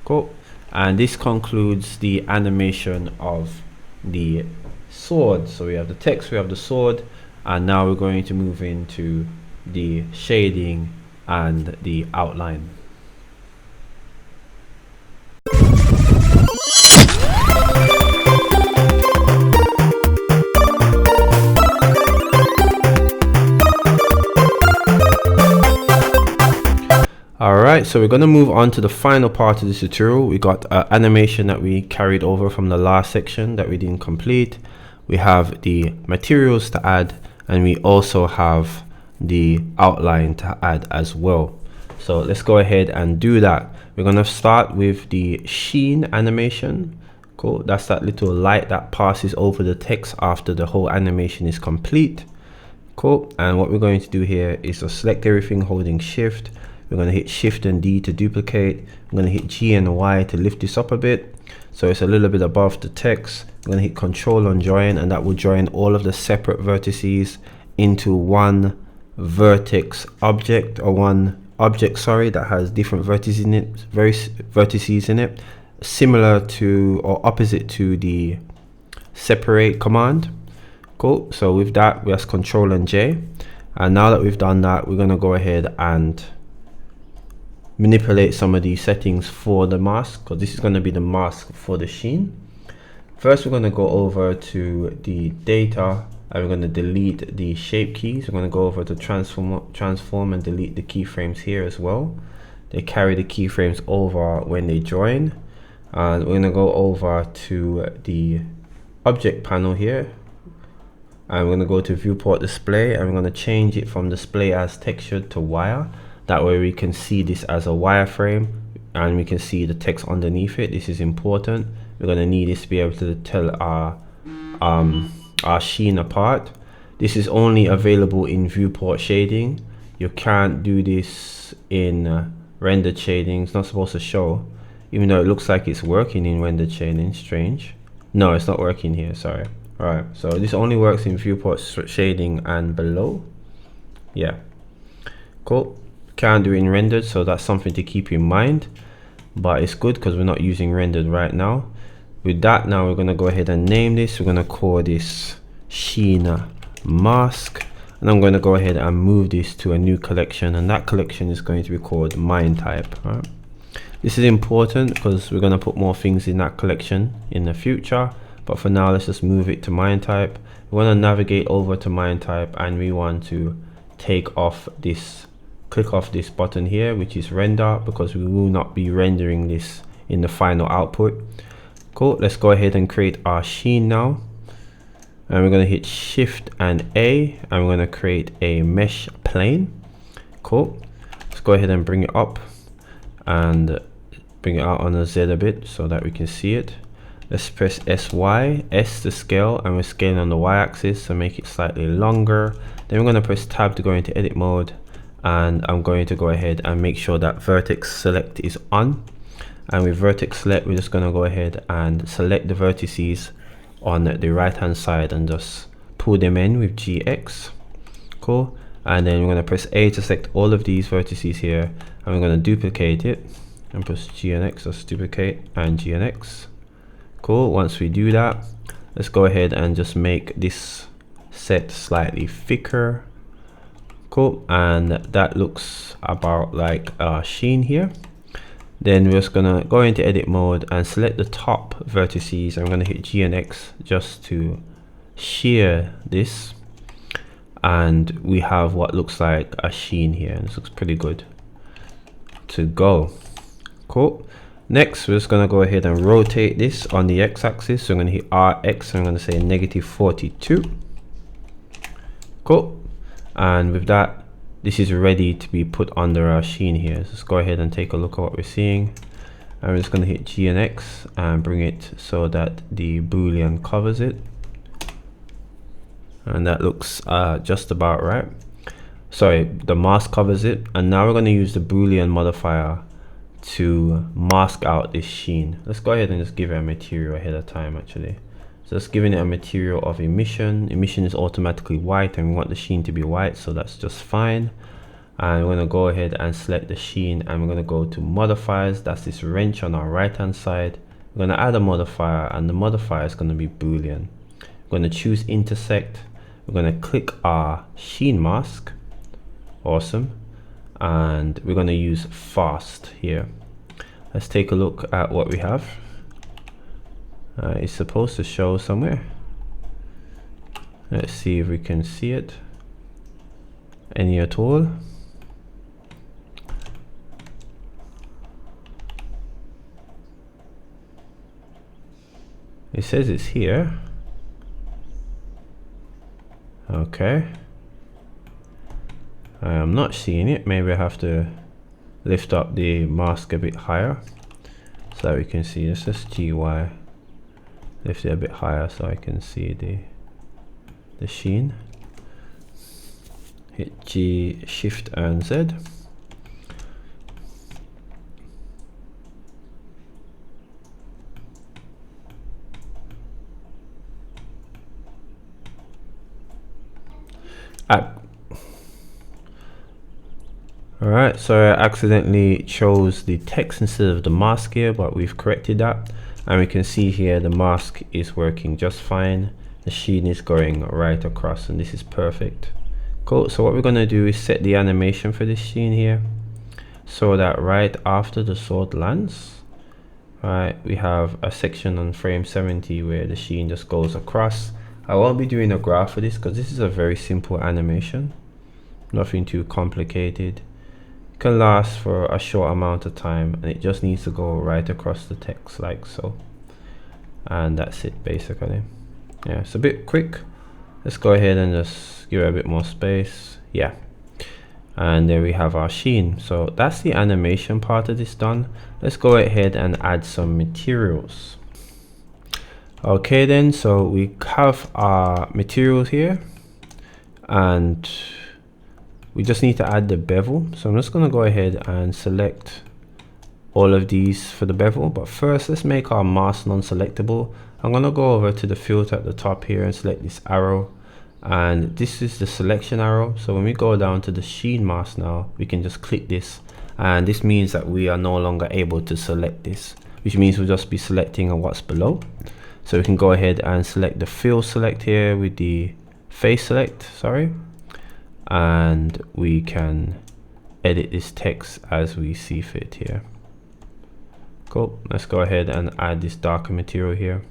Cool. And this concludes the animation of the sword. So we have the text, we have the sword, and now we're going to move into the shading and the outline. Alright, so we're going to move on to the final part of this tutorial. We got animation that we carried over from the last section that we didn't complete. We have the materials to add, and we also have the outline to add as well. So let's go ahead and do that. We're going to start with the sheen animation. Cool, that's that little light that passes over the text after the whole animation is complete. Cool, and what we're going to do here is to select everything holding shift. We're going to hit shift and D to duplicate. I'm going to hit G and Y to lift this up a bit, so it's a little bit above the text. I'm going to hit Control and join, and that will join all of the separate vertices into one vertex object, or one object, sorry, that has different vertices in it, vertices in it, similar to or opposite to the separate command. Cool. So with that, we have Control and J, and now that we've done that, we're going to go ahead and manipulate some of these settings for the mask, because this is going to be the mask for the sheen. First, we're going to go over to the data, and we're going to delete the shape keys. We're going to go over to transform and delete the keyframes here as well. They carry the keyframes over when they join. And we're going to go over to the object panel here, and we're going to go to viewport display, and we're going to change it from display as textured to wire. That way we can see this as a wireframe, and we can see the text underneath it. This is important. We're going to need this to be able to tell our sheen apart. This is only available in viewport shading. You can't do this in rendered shading. It's not supposed to show, even though it looks like it's working in rendered shading. Strange. No, it's not working here, sorry. Right, so this only works in viewport shading and below. Yeah, cool. Can't do it in rendered, so that's something to keep in mind, but it's good because we're not using rendered right now. With that, now we're going to go ahead and name this. We're going to call this sheen mask, and I'm going to go ahead and move this to a new collection, and that collection is going to be called Minetype. Right? This is important because we're going to put more things in that collection in the future, but for now let's just move it to Minetype. We want to navigate over to Minetype, and we want to take off this, click off this button here, which is render, because we will not be rendering this in the final output. Cool, let's go ahead and create our sheen now, and we're going to hit Shift and A, and we're going to create a mesh plane. Cool, let's go ahead and bring it up and bring it out on the Z a bit so that we can see it. Let's press SY, S to scale, and we're scaling on the Y axis, so make it slightly longer. Then we're going to press tab to go into edit mode, and I'm going to go ahead and make sure that vertex select is on. And with vertex select, we're just going to go ahead and select the vertices on the right hand side and just pull them in with GX. Cool. And then we're going to press A to select all of these vertices here, and we're going to duplicate it and press G and X, just duplicate and G and X. Cool. Once we do that, let's go ahead and just make this set slightly thicker. Cool. And that looks about like a sheen here. Then we're just gonna go into edit mode and select the top vertices. I'm gonna hit G and X just to shear this, and we have what looks like a sheen here, and this looks pretty good to go. Cool. Next, we're just gonna go ahead and rotate this on the x-axis. So I'm gonna hit RX, and I'm gonna say -42. Cool. And with that, this is ready to be put under our sheen here. So let's go ahead and take a look at what we're seeing. I'm just going to hit G and X and bring it so that the boolean covers it, and that looks just about right. Sorry, the mask covers it, and now we're going to use the boolean modifier to mask out this sheen. Let's go ahead and just give it a material ahead of time actually. So just giving it a material of emission. Emission is automatically white, and we want the sheen to be white, so that's just fine. And we're going to go ahead and select the sheen, and we're going to go to modifiers. That's this wrench on our right hand side. We're going to add a modifier, and the modifier is going to be boolean. We're going to choose intersect. We're going to click our sheen mask. Awesome. And we're going to use fast here. Let's take a look at what we have. It's supposed to show somewhere. Let's see if we can see it any at all. It says it's here. Okay, I am not seeing it. Maybe I have to lift up the mask a bit higher so that we can see. This is GY. Lift it a bit higher so I can see the sheen. Hit G, Shift and Z. Alright, so I accidentally chose the text instead of the mask here, but we've corrected that. And we can see here the mask is working just fine. The sheen is going right across, and this is perfect. Cool. So what we're going to do is set the animation for this sheen here, so that right after the sword lands, right, we have a section on frame 70 where the sheen just goes across. I won't be doing a graph for this because this is a very simple animation, nothing too complicated. It can last for a short amount of time, and it just needs to go right across the text like so, and that's it basically. Yeah, it's a bit quick. Let's go ahead and just give it a bit more space. Yeah, and there we have our sheen. So that's the animation part of this done. Let's go ahead and add some materials. Okay then, so we have our materials here, and we just need to add the bevel. So I'm just going to go ahead and select all of these for the bevel, but first let's make our mask non-selectable. I'm going to go over to the filter at the top here and select this arrow, and this is the selection arrow. So when we go down to the sheen mask now, we can just click this, and this means that we are no longer able to select this, which means we'll just be selecting on what's below. So we can go ahead and select the fill select here with the face select, sorry, and we can edit this text as we see fit here. Cool. Let's go ahead and add this darker material here,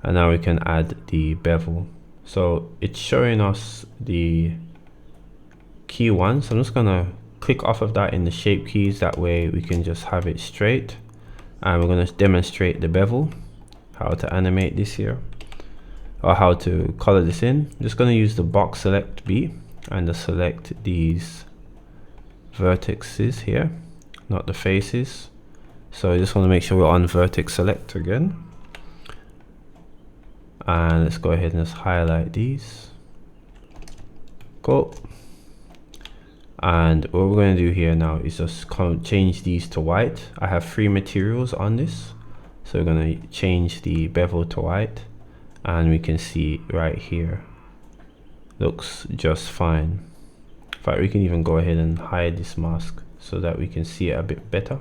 and now we can add the bevel. So it's showing us the key one, so I'm just gonna click off of that in the shape keys, that way we can just have it straight. And we're going to demonstrate the bevel, how to animate this here, or how to color this in. I'm just going to use the box select B and to select these vertices here, not the faces. So I just want to make sure we're on vertex select again, and let's go ahead and just highlight these. Cool. And what we're going to do here now is just change these to white. I have 3 materials on this, so we're going to change the bevel to white, and we can see right here looks just fine. In fact, we can even go ahead and hide this mask so that we can see it a bit better.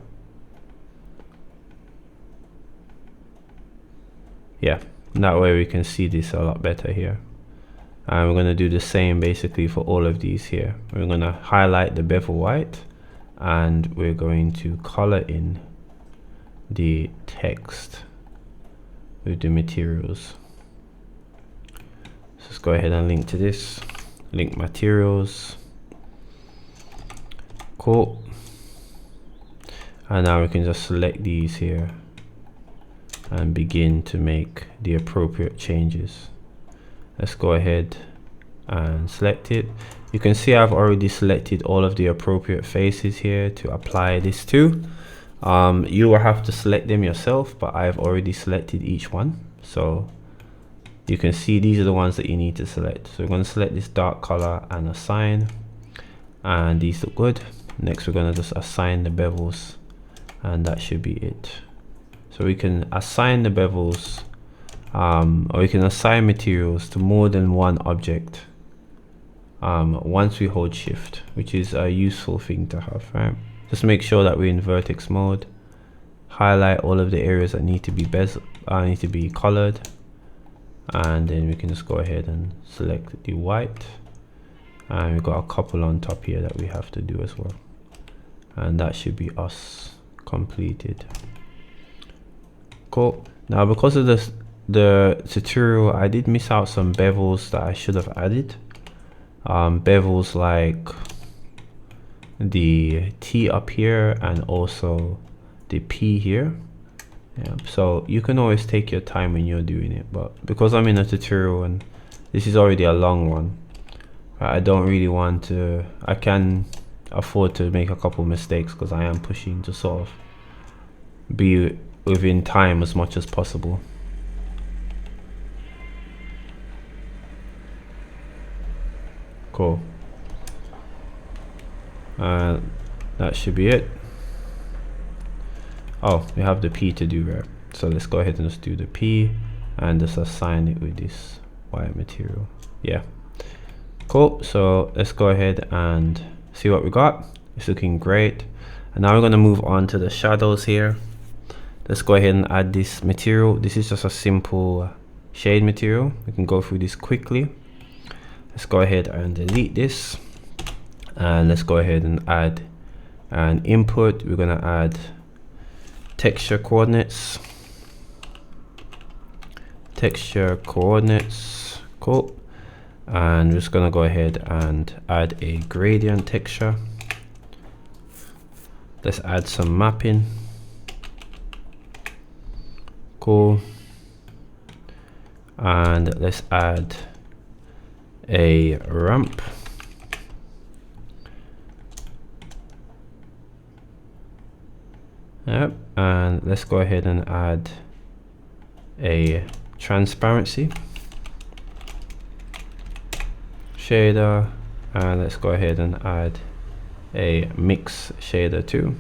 Yeah, that way we can see this a lot better here. And we're going to do the same basically for all of these here. We're going to highlight the bevel white, and we're going to color in the text with the materials. So let's go ahead and link to this, link materials. Cool. And now we can just select these here and begin to make the appropriate changes. Let's go ahead and select it. You can see I've already selected all of the appropriate faces here to apply this to. You will have to select them yourself, but I've already selected each one. So you can see these are the ones that you need to select. So we're going to select this dark color and assign, and these look good. Next we're going to just assign the bevels, and that should be it. So we can assign the bevels, or we can assign materials to more than one object once we hold shift, which is a useful thing to have, right? Just make sure that we're in vertex mode, highlight all of the areas that need to be colored, and then we can just go ahead and select the white, and we've got a couple on top here that we have to do as well, and that should be us completed. Cool. Now because of this the tutorial, I did miss out some bevels that I should have added. Bevels like the T up here and also the P here. Yeah, so you can always take your time when you're doing it, but because I'm in a tutorial and this is already a long one, I don't really want to, I can afford to make a couple mistakes because I am pushing to sort of be within time as much as possible. Cool. That should be it. Oh, we have the P to do there. So let's go ahead and just do the P and just assign it with this white material. Yeah. Cool. So let's go ahead and see what we got. It's looking great. And now we're going to move on to the shadows here. Let's go ahead and add this material. This is just a simple shade material. We can go through this quickly. Let's go ahead and delete this, and let's go ahead and add an input. We're going to add texture coordinates. Cool. And we're just going to go ahead and add a gradient texture. Let's add some mapping. Cool. And let's add a ramp. Yep. And let's go ahead and add a transparency shader, and let's go ahead and add a mix shader too.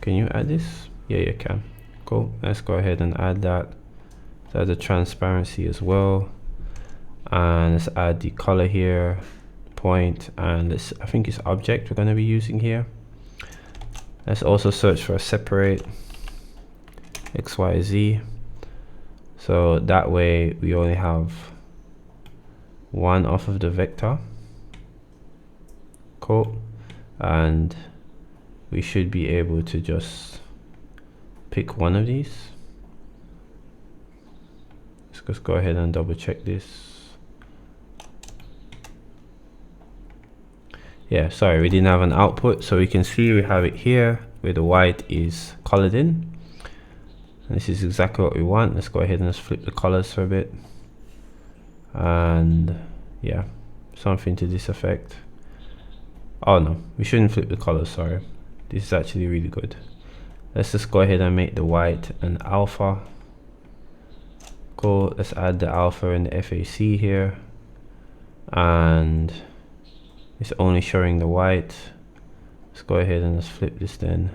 Can you add this? Yeah, you can. Cool. Let's go ahead and add that. So the transparency as well, and let's add the color here, point, and let's, I think it's object we're going to be using here. Let's also search for a separate XYZ, so that way we only have one off of the vector. Cool. And we should be able to just pick one of these. Let's just go ahead and double check this. Yeah, sorry, we didn't have an output, so we can see we have it here where the white is colored in. And this is exactly what we want. Let's go ahead and just flip the colors for a bit. And yeah, something to this effect. Oh no, we shouldn't flip the colors, sorry. This is actually really good. Let's just go ahead and make the white an alpha. Cool, let's add the alpha and the FAC here. And it's only showing the white. Let's go ahead and just flip this then,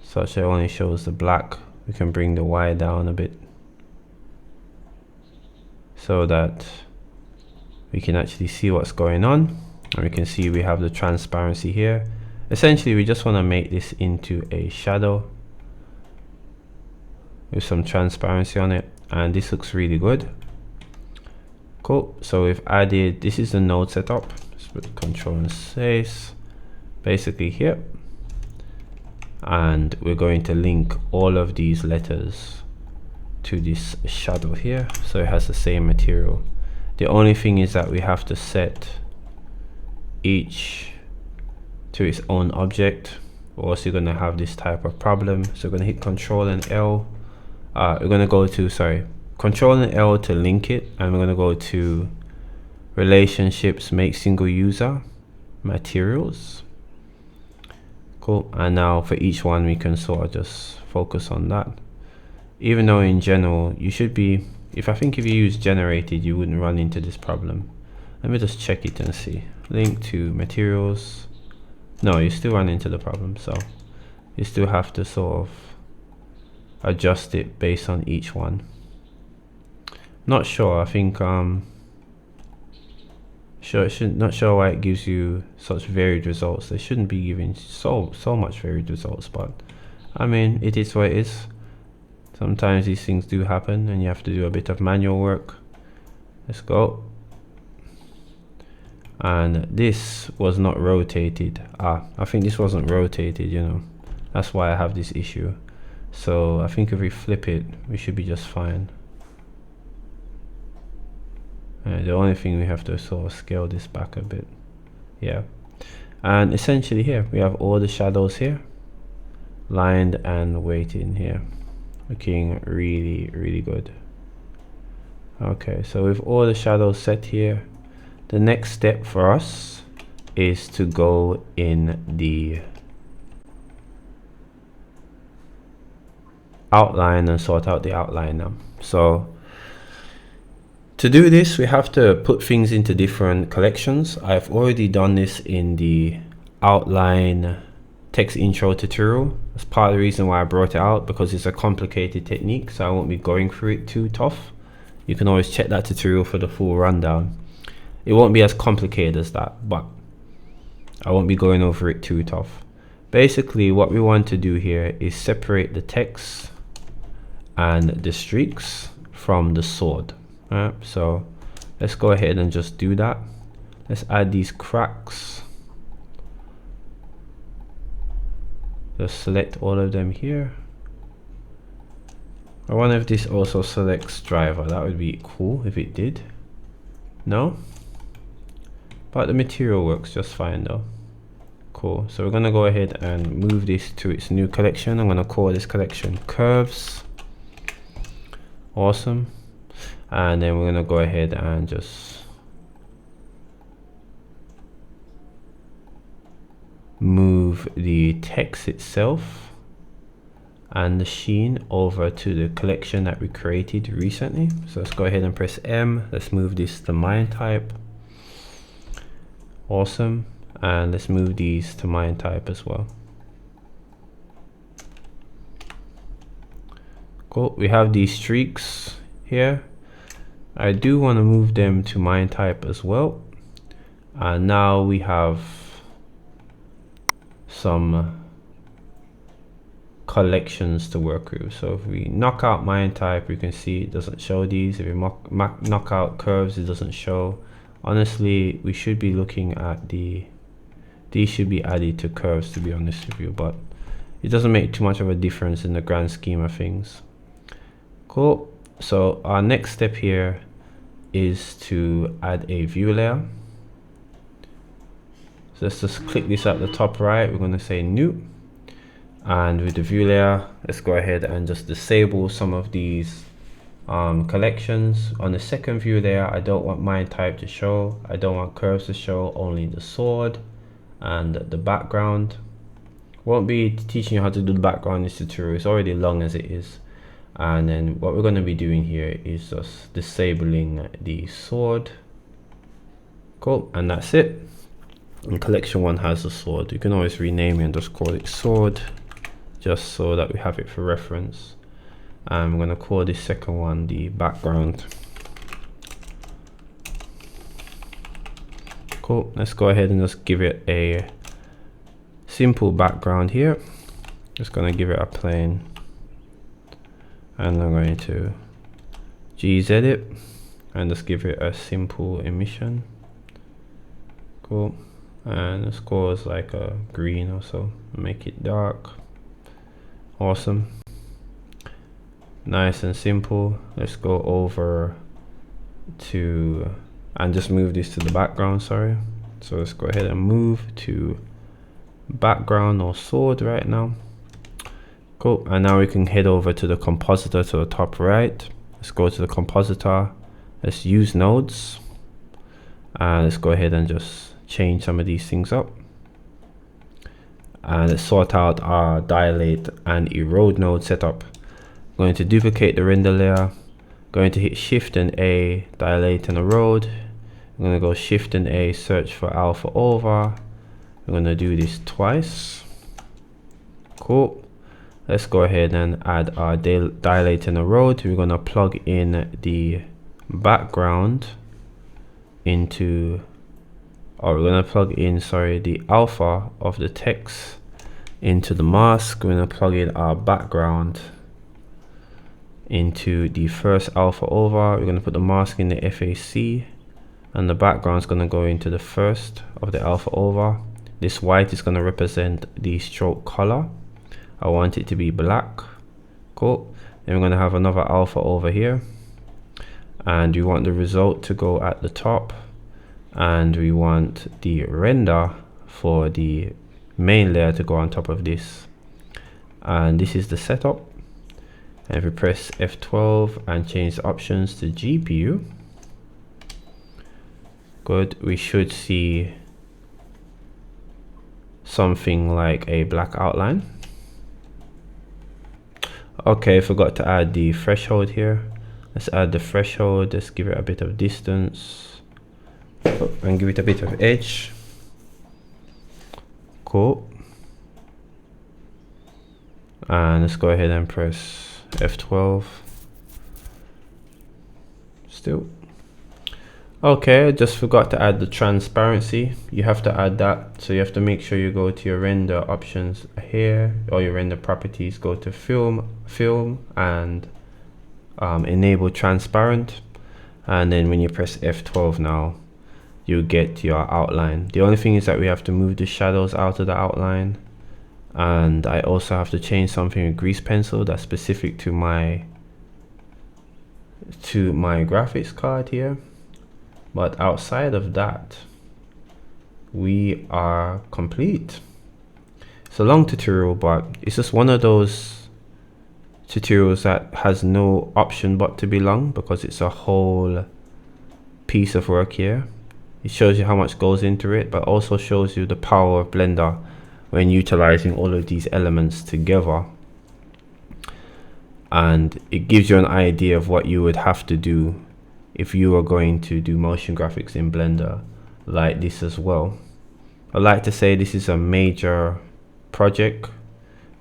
such that it only shows the black. We can bring the Y down a bit so that we can actually see what's going on, and we can see we have the transparency here. Essentially, we just want to make this into a shadow with some transparency on it, and this looks really good. Cool. So we've added, this is the node setup. Let's put control and space basically here, and we're going to link all of these letters to this shadow here, so it has the same material. The only thing is that we have to set each to its own object, or else you're going to have this type of problem. So we're going to hit Control and L. We're going to go to, Control and L to link it, and we're going to go to relationships, make single user, materials. Cool. And now for each one we can sort of just focus on that, even though in general you should be, if you use generated, you wouldn't run into this problem. Let me just check it and see. Link to materials. No, you still run into the problem, so you still have to sort of adjust it based on each one. Not sure, I think not sure why it gives you such varied results. They shouldn't be giving so much varied results, but I mean, it is what it is. Sometimes these things do happen and you have to do a bit of manual work. Let's go. And this was not rotated. I think this wasn't rotated, you know, that's why I have this issue. So I think if we flip it, we should be just fine. The only thing we have to sort of scale this back a bit. Yeah. And essentially here we have all the shadows here, lined and weighted here, looking really good. Okay, so with all the shadows set here, the next step for us is to go in the outline and sort out the outline now. So to do this, we have to put things into different collections. I've already done this in the outline text intro tutorial. That's part of the reason why I brought it out, because it's a complicated technique, so I won't be going through it too tough. You can always check that tutorial for the full rundown. It won't be as complicated as that, but I won't be going over it too tough. Basically, what we want to do here is separate the text and the streaks from the sword. So let's go ahead and just do that. Let's add these cracks. Just select all of them here. I wonder if this also selects driver. That would be cool if it did. No? But the material works just fine though. Cool. So we're gonna go ahead and move this to its new collection. I'm gonna call this collection curves. Awesome. And then we're gonna go ahead and just move the text itself and the sheen over to the collection that we created recently. So let's go ahead and press M. Let's move this to Minetype. Awesome. And let's move these to Minetype as well. Cool. We have these streaks here. I do want to move them to Minetype as well. And now we have some collections to work with. So if we knock out Minetype, you can see it doesn't show these. If we knock out curves, it doesn't show. Honestly, we should be looking at these should be added to curves, to be honest with you, but it doesn't make too much of a difference in the grand scheme of things. Cool. So our next step here is to add a view layer. So let's just click this at the top right. We're going to say new, and with the view layer, let's go ahead and just disable some of these collections. On the second view layer, I don't want Minetype to show, I don't want curves to show, only the sword and the background. Won't be teaching you how to do the background in this tutorial, it's already long as it is. And then what we're going to be doing here is just disabling the sword. Cool, and that's it. And collection 1 has the sword. You can always rename it and just call it sword, just so that we have it for reference. I'm going to call this second one the background. Cool, let's go ahead and just give it a simple background here. Just going to give it a plain, and I'm going to GZ it and just give it a simple emission. Cool, and the score is like a green or so, make it dark. Awesome, nice and simple. Let's go over to and just move this to the background, sorry. So let's go ahead and move to background or sword right now. Cool, and now we can head over to the compositor to the top right. Let's go to the compositor, let's use nodes, and let's go ahead and just change some of these things up. And let's sort out our dilate and erode node setup. I'm going to duplicate the render layer, going to hit Shift and A, dilate and erode. I'm going to go Shift and A, search for alpha over. I'm going to do this twice. Cool. Let's go ahead and add our dilate and erode. We're going to plug in the background into, or we're going to plug in, sorry, the alpha of the text into the mask. We're going to plug in our background into the first alpha over. We're going to put the mask in the FAC, and the background is going to go into the first of the alpha over. This white is going to represent the stroke color. I want it to be black. Cool. Then we're going to have another alpha over here, and we want the result to go at the top, and we want the render for the main layer to go on top of this. And this is the setup. And if we press F12 and change the options to GPU, good, we should see something like a black outline. Okay, forgot to add the threshold here. Let's add the threshold. Let's give it a bit of distance and give it a bit of edge. Cool. And let's go ahead and press F12. Still. Okay, just forgot to add the transparency. You have to add that, so you have to make sure you go to your render options here, or your render properties, go to film and enable transparent, and then when you press F12 now, you get your outline. The only thing is that we have to move the shadows out of the outline, and I also have to change something with grease pencil that's specific to my graphics card here. But outside of that, we are complete. It's a long tutorial, but it's just one of those tutorials that has no option but to be long, because it's a whole piece of work here. It shows you how much goes into it, but also shows you the power of Blender when utilizing all of these elements together. And it gives you an idea of what you would have to do if you are going to do motion graphics in Blender like this as well. I like to say this is a major project.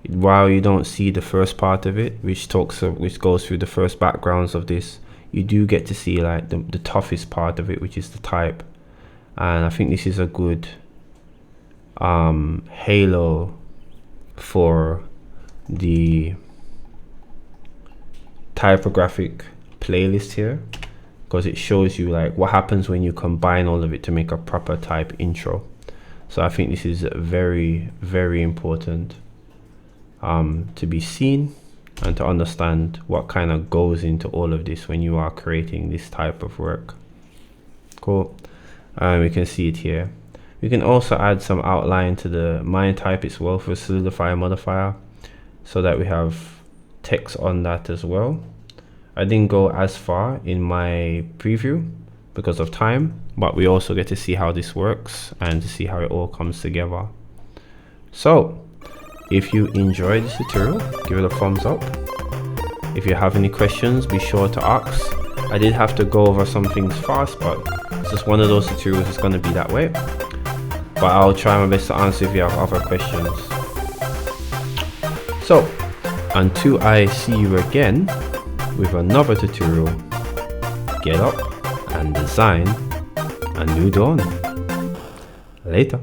While you don't see the first part of it, which goes through the first backgrounds of this, you do get to see like the toughest part of it, which is the type. And I think this is a good halo for the typographic playlist here, because it shows you like what happens when you combine all of it to make a proper type intro. So I think this is very, very important to be seen and to understand what kind of goes into all of this when you are creating this type of work. Cool. We can see it here. We can also add some outline to the Minetype as well for solidifier modifier, so that we have text on that as well. I didn't go as far in my preview because of time, but we also get to see how this works and to see how it all comes together. So if you enjoyed this tutorial, give it a thumbs up. If you have any questions, be sure to ask. I did have to go over some things fast, but it's just one of those tutorials, it's going to be that way. But I'll try my best to answer if you have other questions. So until I see you again with another tutorial, get up and design a new dawn. Later.